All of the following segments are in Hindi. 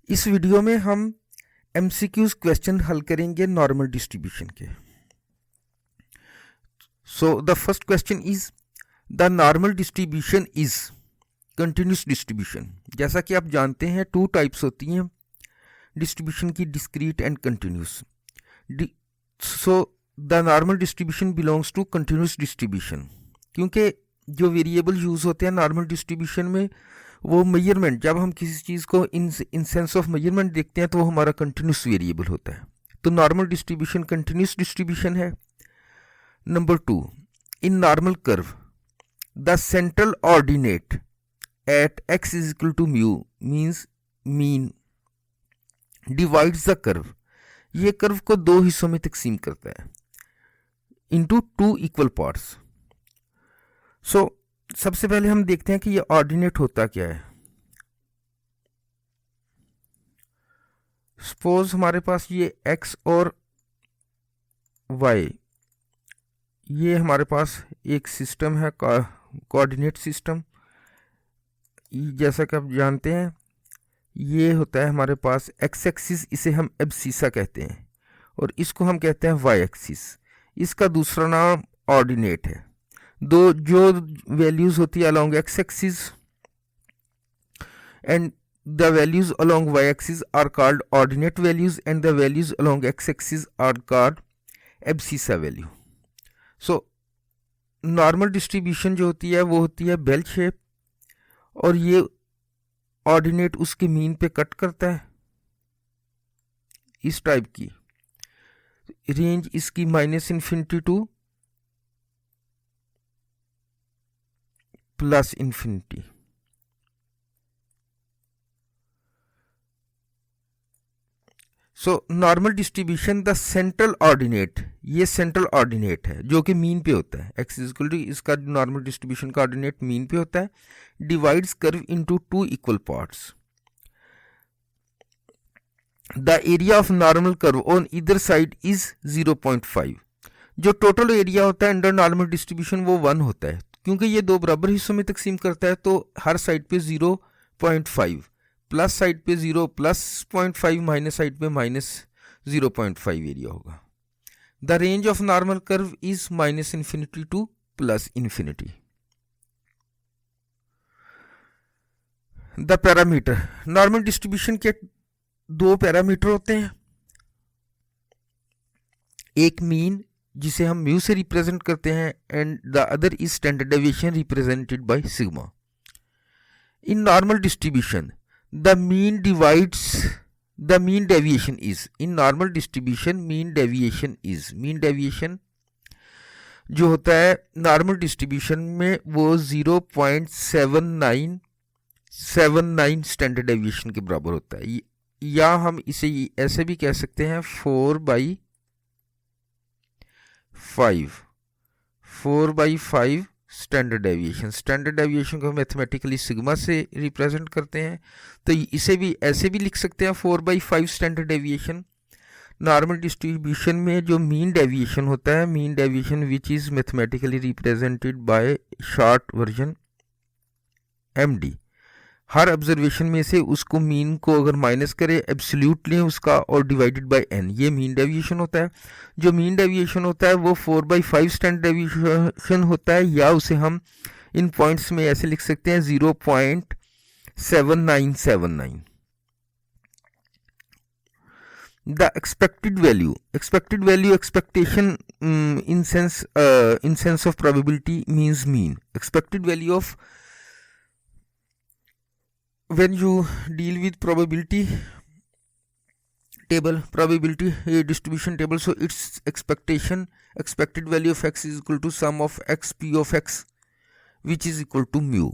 इस वीडियो में हम एमसीक्यूज क्वेश्चन हल करेंगे नॉर्मल डिस्ट्रीब्यूशन के। So the first question is the normal distribution is continuous distribution. जैसा कि आप जानते हैं टू टाइप्स होती हैं डिस्ट्रीब्यूशन की, discrete and continuous. So the normal distribution belongs to continuous distribution, क्योंकि जो वेरिएबल यूज होते हैं नॉर्मल डिस्ट्रीब्यूशन में वो मेजरमेंट, जब हम किसी चीज़ को इन सेंस ऑफ मेजरमेंट देखते हैं तो वो हमारा कंटिन्यूस वेरिएबल होता है। तो नॉर्मल डिस्ट्रीब्यूशन कंटिन्यूस डिस्ट्रीब्यूशन है। Number 2, in normal curve the central ordinate at x is equal to mu means mean divides the curve. ये कर्व को दो हिस्सों में तकसीम करता है into two equal parts. So सबसे पहले हम देखते हैं कि ये ऑर्डिनेट होता क्या है। सपोज हमारे पास ये x और y, ये हमारे पास एक सिस्टम है कोऑर्डिनेट सिस्टम। जैसा कि आप जानते हैं ये होता है हमारे पास x एक्सिस, इसे हम एब्सिसा कहते हैं, और इसको हम कहते हैं y एक्सिस। इसका दूसरा नाम ऑर्डिनेट है। दो जो वैल्यूज होती है along x axis and the values along y-axis are called ordinate values and the values along x-axis are called abscissa value. So normal distribution जो होती है वो होती है बेल शेप, और ये ऑर्डिनेट उसके मीन पे कट करता है इस टाइप की। रेंज इसकी -∞ to +∞। So normal distribution the central ordinate, ये सेंट्रल ऑर्डिनेट है जो कि मीन पे होता है। एक्स इज इक्वल टू, इसका नॉर्मल डिस्ट्रीब्यूशन का ऑर्डिनेट मीन पे होता है। Divides curve into two equal parts. The area of normal curve on either side is 0.5। जो टोटल एरिया होता है अंडर नॉर्मल डिस्ट्रीब्यूशन वो 1 होता है, क्योंकि ये दो बराबर हिस्सों में तकसीम करता है तो हर साइड पे 0.5, प्लस साइड पे 0 +0.5, माइनस साइड पे -0.5 एरिया होगा। The range of normal curve is -∞ to +∞। The parameter, normal distribution के दो पैरामीटर होते हैं, एक मीन जिसे हम म्यू से रिप्रेजेंट करते हैं and the other is standard deviation represented by sigma. In normal distribution the mean divides the mean deviation is, in normal distribution mean deviation is, mean deviation जो होता है नॉर्मल डिस्ट्रीब्यूशन में वो 0.7979 स्टैंडर्ड डेविएशन के बराबर होता है, या हम इसे ऐसे भी कह सकते हैं 4/5 स्टैंडर्ड डेविएशन। स्टैंडर्ड डेविएशन को हम मैथमेटिकली सिग्मा से रिप्रेजेंट करते हैं, तो इसे भी ऐसे भी लिख सकते हैं 4/5 स्टैंडर्ड डेविएशन। नॉर्मल डिस्ट्रीब्यूशन में जो मीन डेविएशन होता है, mean deviation which is mathematically represented by short version MD। Her observation में से उसको मीन को अगर माइनस करें, एब्सोल्यूट लें उसका और डिवाइडेड बाय n, ये मीन डेविएशन होता है। जो मीन डेविएशन होता है वो 4/5 स्टैंडर्ड डेविएशन होता है, या उसे हम इन पॉइंट्स में ऐसे लिख सकते हैं 0.7979। The expected value, expectation in sense of probability means mean. Expected value of, when you deal with probability table, probability distribution table, so its expected value of x is equal to sum of x p of x, which is equal to mu,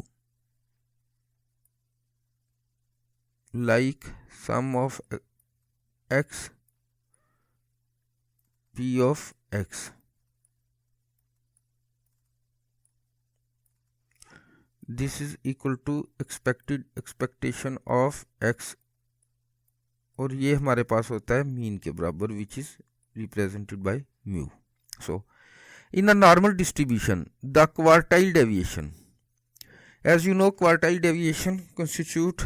like sum of x p of x. This is equal to expectation of x, और ये हमारे पास होता है मीन के बराबर which is represented by mu. So in a normal distribution the quartile deviation, as you know quartile deviation constitute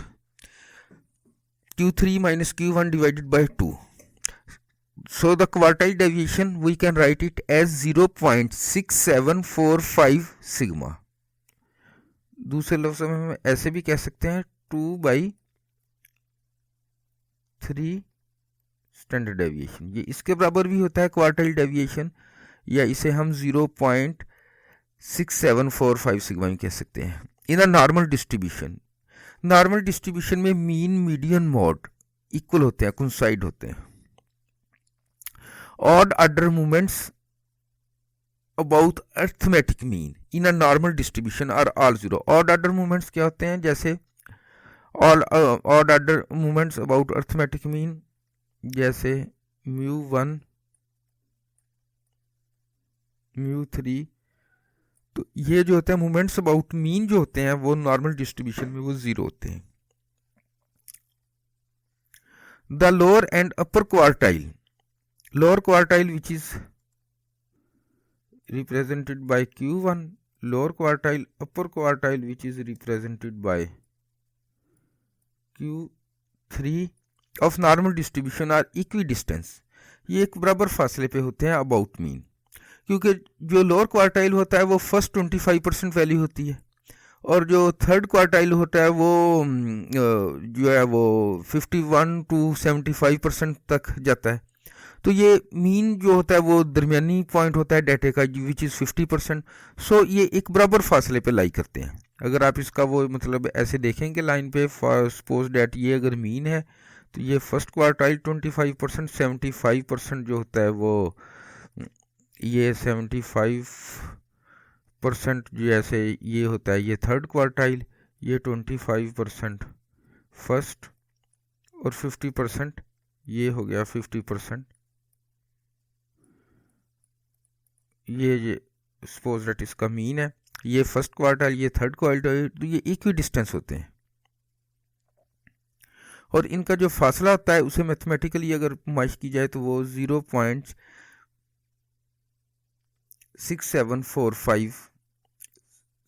Q3 minus Q1 divided by 2. So the quartile deviation we can write it as 0.6745 sigma. दूसरे लफ्ज़ों में हम ऐसे भी कह सकते हैं 2/3 स्टैंडर्ड डेविएशन, ये इसके बराबर भी होता है क्वार्टाइल डेविएशन, या इसे हम 0.6745 सिग्मा में कह सकते हैं। In a normal distribution, normal distribution में मीन मीडियन मॉड इक्वल होते हैं, कोइंसाइड होते हैं। Odd order movements about arithmetic mean in a normal distribution are all zero. Odd order movements क्या होते हैं? जैसे odd order movements about arithmetic mean, जैसे μ1 μ3, तो ये जो होते हैं मूवमेंट्स अबाउट मीन जो होते हैं वो नॉर्मल डिस्ट्रीब्यूशन में वो जीरो होते हैं। The lower and upper quartile, lower quartile which is represented by Q1, lower quartile, upper quartile which is represented by Q3 of normal distribution are equidistant, ये एक बराबर फासले पे होते हैं अबाउट मीन, क्योंकि जो लोअर क्वार्टाइल होता है वो फर्स्ट 25% वैल्यू होती है, और जो थर्ड क्वार्टाइल होता है वो जो है वो 51 to 75% तक जाता है। तो ये मीन जो होता है वो दरमियानी पॉइंट होता है डाटा का, विच इज़ 50%। सो ये एक बराबर फासले पे लाई करते हैं। अगर आप इसका वो मतलब ऐसे देखेंगे लाइन पे, सपोज डैट ये अगर मीन है तो ये फर्स्ट क्वार्टाइल 25%, 75% जो होता है वो ये 75% जैसे ये होता है ये थर्ड क्वार्टाइल, ये 25% फर्स्ट, और 50% ये हो गया 50%, ये सपोज दैट इसका मीन है, ये फर्स्ट क्वार्टाइल, ये थर्ड क्वार्टाइल, तो ये इक्वी डिस्टेंस होते हैं। और इनका जो फासला होता है उसे मैथमेटिकली अगर माइश की जाए तो वो 0.6745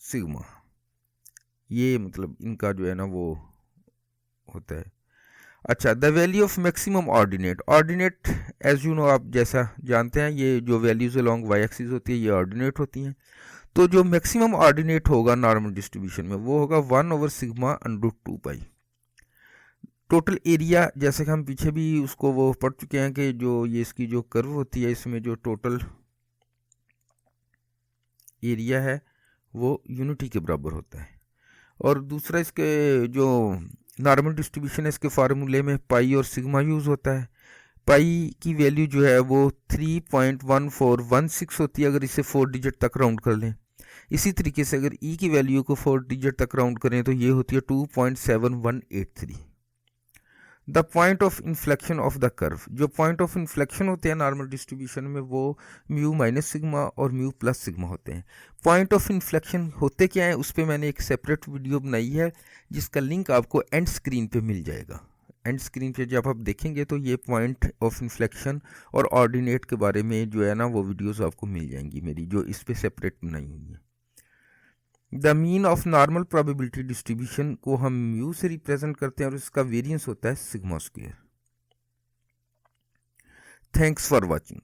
सिग्मा, ये मतलब इनका जो है ना वो होता है। अच्छा, the value of maximum ordinate, ordinate as you know आप जैसा जानते हैं ये जो वैल्यूज अलोंग वाई एक्सिस होती है ये ऑर्डिनेट होती हैं। तो जो मैक्सिमम ऑर्डिनेट होगा नॉर्मल डिस्ट्रीब्यूशन में वो होगा 1/σ√2π। टोटल एरिया, जैसे कि हम पीछे भी उसको वो पढ़ चुके हैं कि जो ये इसकी जो कर्व होती है इसमें जो टोटल एरिया है वो यूनिटी के बराबर होता है। और दूसरा इसके जो नॉर्मल डिस्ट्रीब्यूशन है इसके फार्मूले में पाई और सिग्मा यूज़ होता है। पाई की वैल्यू जो है वो 3.1416 होती है अगर इसे 4 डिजिट तक राउंड कर लें। इसी तरीके से अगर ई की वैल्यू को 4 डिजिट तक राउंड करें तो ये होती है 2.7183। The point of inflection of the curve, जो पॉइंट ऑफ इन्फ्लेक्शन होते हैं नॉर्मल डिस्ट्रीब्यूशन में वो म्यू माइनस सिग्मा और म्यू प्लस सिग्मा होते हैं। पॉइंट ऑफ इन्फ्लेक्शन होते क्या है उस पर मैंने एक सेपरेट वीडियो बनाई है जिसका लिंक आपको एंड स्क्रीन पे मिल जाएगा। एंड स्क्रीन पे जब आप देखेंगे तो ये पॉइंट ऑफ इन्फ्लेक्शन और ऑर्डिनेट के बारे में जो है ना वो वीडियोस आपको मिल जाएंगी मेरी, जो इस पे सेपरेट बनाई हुई है। The mean of normal probability distribution को हम म्यू से रिप्रेजेंट करते हैं और इसका वेरिएंस होता है sigma square. Thanks for watching.